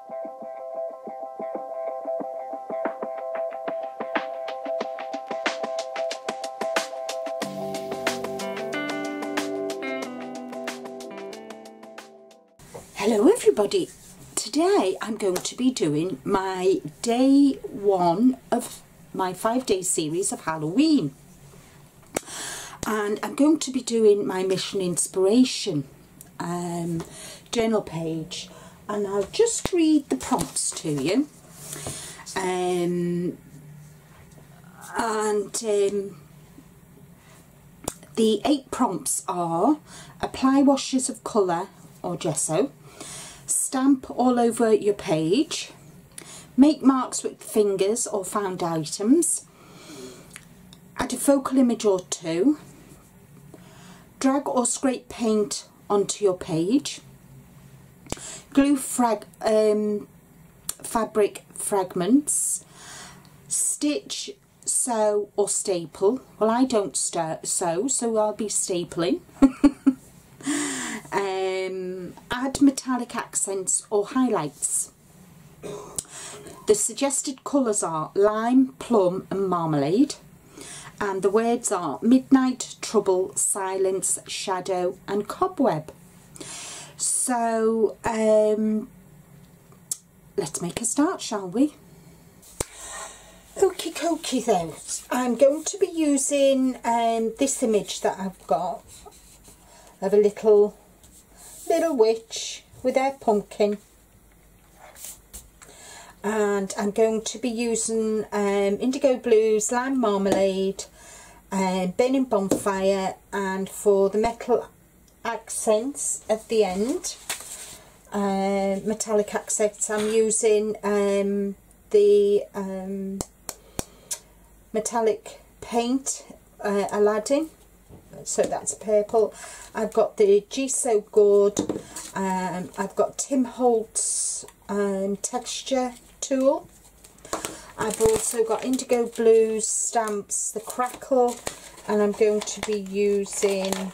Hello everybody, today I'm going to be doing my day 1 of my 5-day series of Halloween, and I'm going to be doing my mission inspiration journal page, and I'll just read the prompts to you. The 8 prompts are: apply washes of colour or gesso, stamp all over your page, make marks with fingers or found items, add a focal image or 2, drag or scrape paint onto your page, glue fabric fragments, stitch, sew or staple. Well, I don't sew, so I'll be stapling. Add metallic accents or highlights. The suggested colours are lime, plum and marmalade, and the words are midnight, trouble, silence, shadow and cobweb. So let's make a start, shall we? Okie dokie then, I'm going to be using this image that I've got of a little witch with her pumpkin, and I'm going to be using indigo blues, lime marmalade, burning bonfire, and for the metal accents at the end, metallic accents, I'm using the metallic paint, Aladdin, so that's purple. I've got the G So Good, I've got Tim Holtz texture tool. I've also got indigo blues stamps, the crackle, and I'm going to be using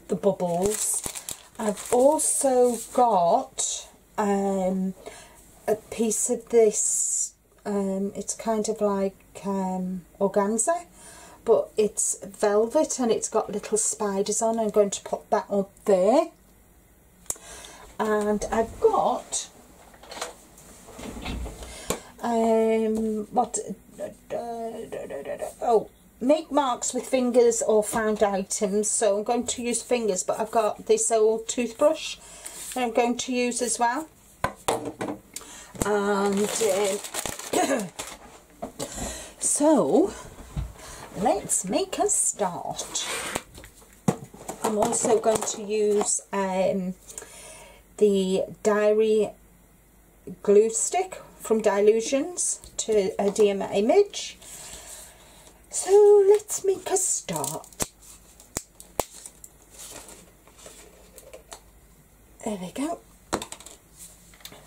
the bubbles. I've also got a piece of this, it's kind of like organza, but it's velvet and it's got little spiders on. I'm going to put that up there. And I've got make marks with fingers or found items. So I'm going to use fingers, but I've got this old toothbrush that I'm going to use as well. And so let's make a start. I'm also going to use the diary glue stick from Dylusions to adhere my image. So let's make a start. There we go.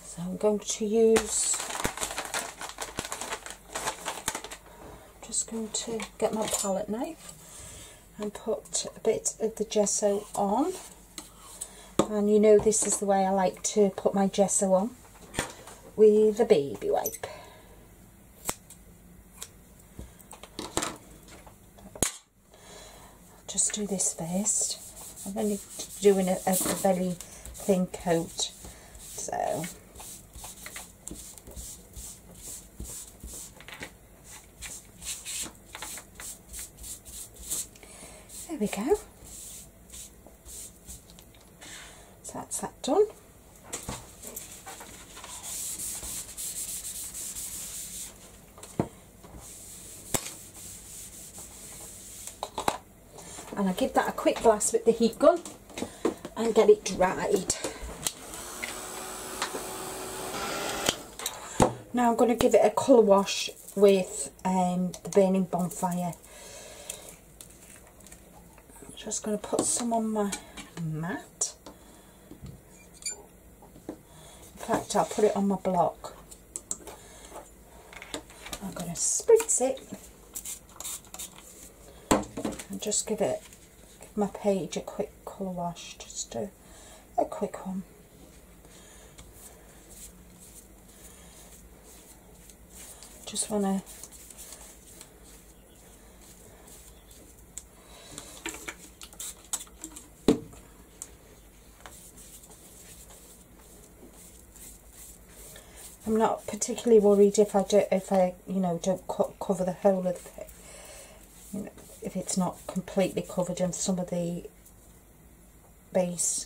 So I'm going to use, just going to get my palette knife and put a bit of the gesso on. And you know, this is the way I like to put my gesso on, with a baby wipe. I'll just do this first. I'm only doing a very thin coat, so there we go. So that's that done. And I give that a quick blast with the heat gun and get it dried. Now I'm going to give it a colour wash with the Burning Bonfire. Just going to put some on my mat. In fact, I'll put it on my block. I'm going to spritz it and just give my page a quick colour wash, just a quick one. Just want to I'm not particularly worried if I you know, don't cover the whole of the, you know, if it's not completely covered and some of the base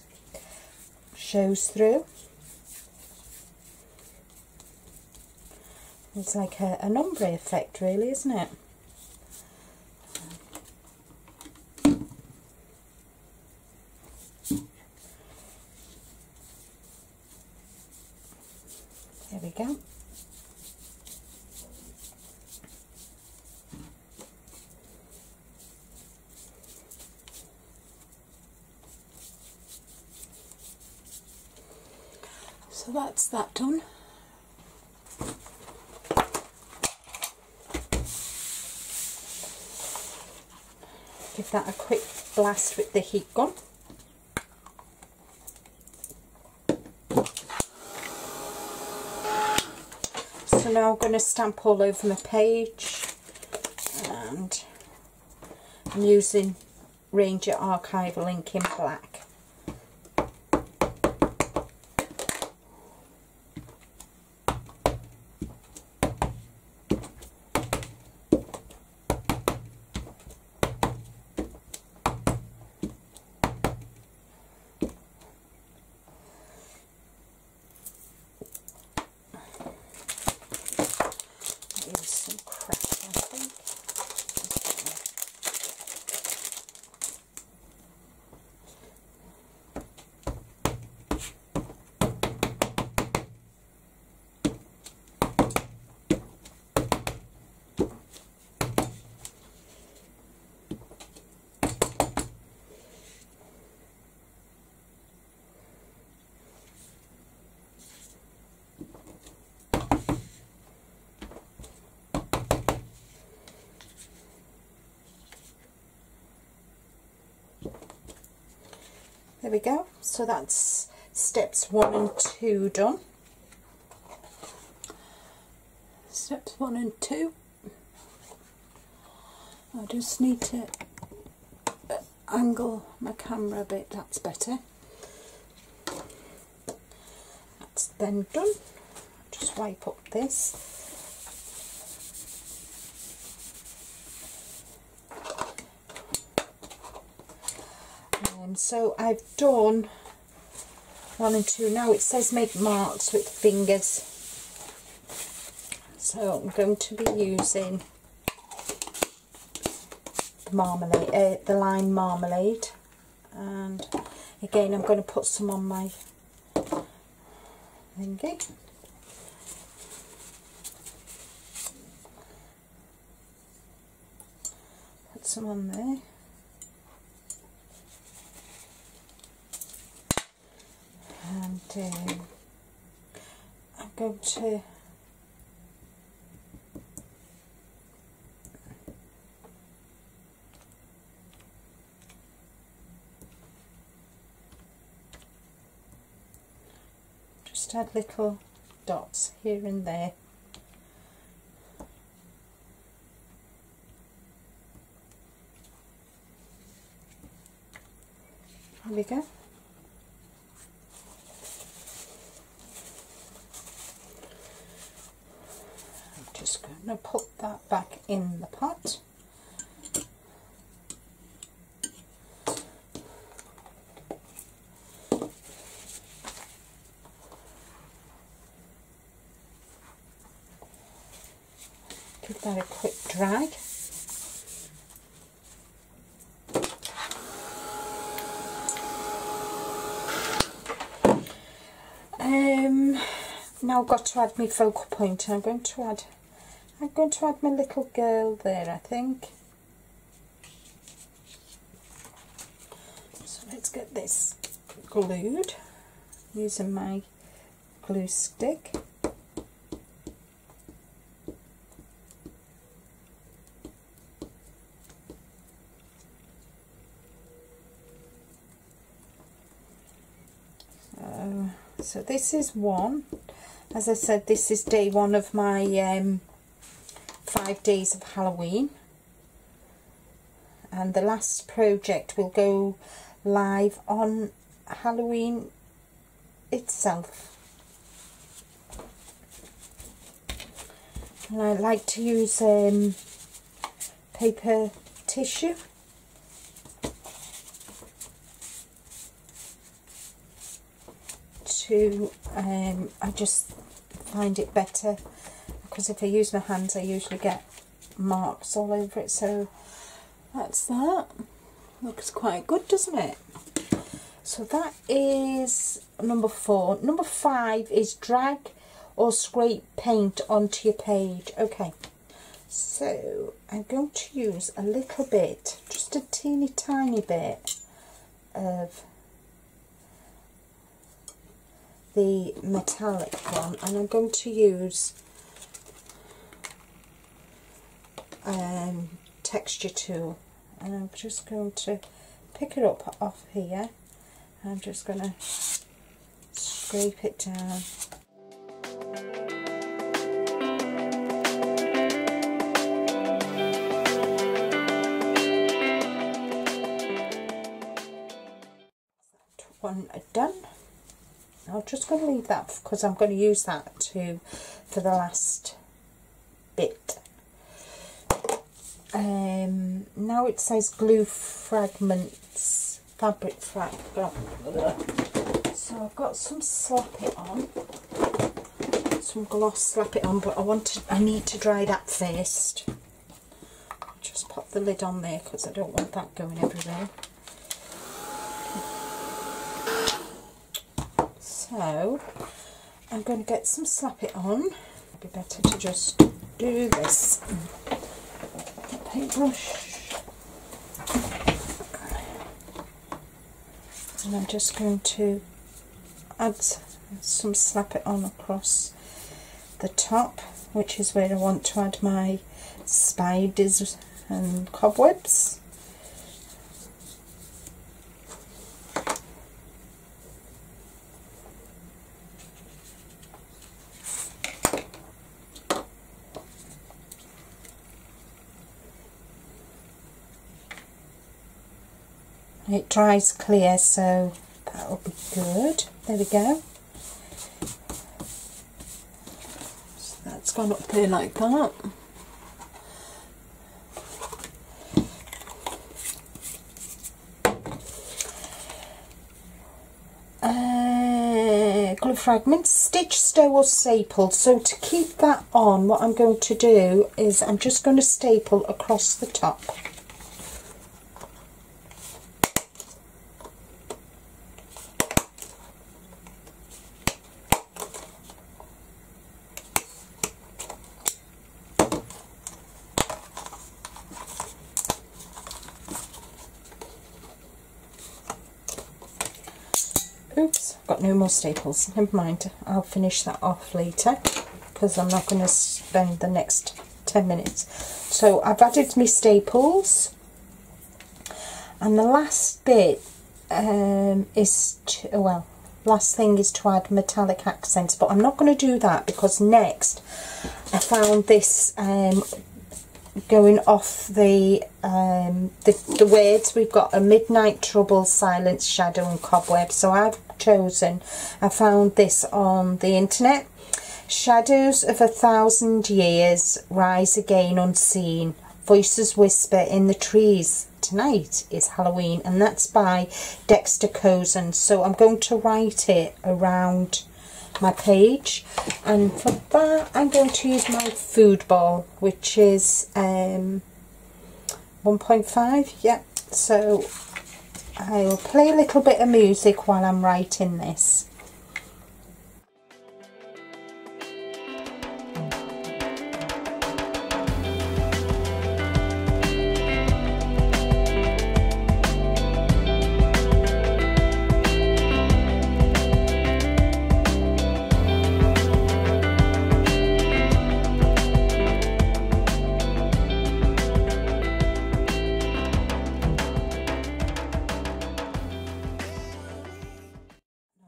shows through. It's like an ombre effect, really, isn't it? There we go. So that's that done. Give that a quick blast with the heat gun. So now I'm going to stamp all over my page, and I'm using Ranger Archival ink in black. There we go. So that's steps 1 and 2 done. Steps 1 and 2. I just need to angle my camera a bit, that's better. That's then done. Just wipe up this. So I've done 1 and 2. Now it says make marks with fingers, so I'm going to be using the marmalade, the lime marmalade, and again I'm going to put some on my thingy. Put some on there. And I'm going to just add little dots here and there. There we go. Just going to put that back in the pot. Give that a quick drag. Now I've got to add my focal point. I'm going to add my little girl there, I think. So let's get this glued using my glue stick. So this is one. As I said, this is day 1 of my 5 days of Halloween, and the last project will go live on Halloween itself. And I like to use paper tissue to I just find it better, because if I use my hands I usually get marks all over it. So that's that. Looks quite good, doesn't it? So that is number 4. Number 5 is drag or scrape paint onto your page. Okay, so I'm going to use a little bit, just a teeny tiny bit of the metallic one, and I'm going to use texture tool, and I'm just going to pick it up off here. I'm just going to scrape it down. One done. I'm just going to leave that because I'm going to use that too for the last bit. Now it says glue fragments, fabric fragment. So I've got some slap it on, some gloss slap it on, but I need to dry that first. Just pop the lid on there because I don't want that going everywhere. So I'm going to get some slap it on. It'd be better to just do this. Paintbrush, and I'm just going to add some slap it on across the top, which is where I want to add my spiders and cobwebs. It dries clear, so that'll be good. There we go. So that's gone up there like that. Glue fragments, stitch, stow or staple. So to keep that on, what I'm going to do is I'm just going to staple across the top. Oops, I've got no more staples. Never mind, I'll finish that off later because I'm not going to spend the next 10 minutes. So I've added my staples, and the last bit last thing is to add metallic accents, but I'm not going to do that because next I found this going off the words. We've got a midnight trouble, silence, shadow and cobweb. So I found this on the internet. Shadows of 1,000 years rise again unseen, voices whisper in the trees, tonight is Halloween, and that's by Dexter Cozen. So I'm going to write it around my page, and for that I'm going to use my food ball, which is 1.5. yeah, so I'll play a little bit of music while I'm writing this.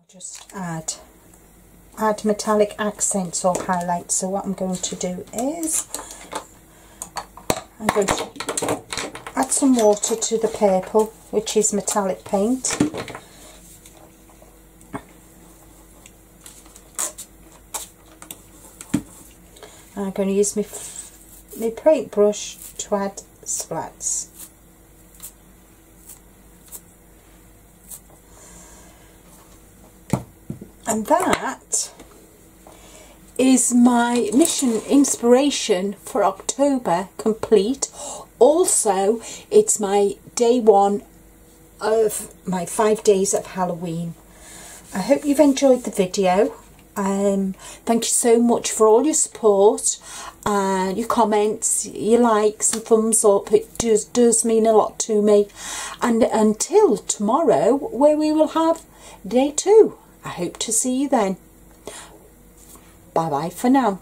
Just add metallic accents or highlights. So what I'm going to do is I'm going to add some water to the purple, which is metallic paint. I'm going to use my paintbrush to add splats. And that is my mission inspiration for October complete. Also, it's my day 1 of my 5 days of Halloween. I hope you've enjoyed the video. Thank you so much for all your support and your comments, your likes and thumbs up. It does mean a lot to me. And until tomorrow, where we will have day 2. I hope to see you then. Bye bye for now.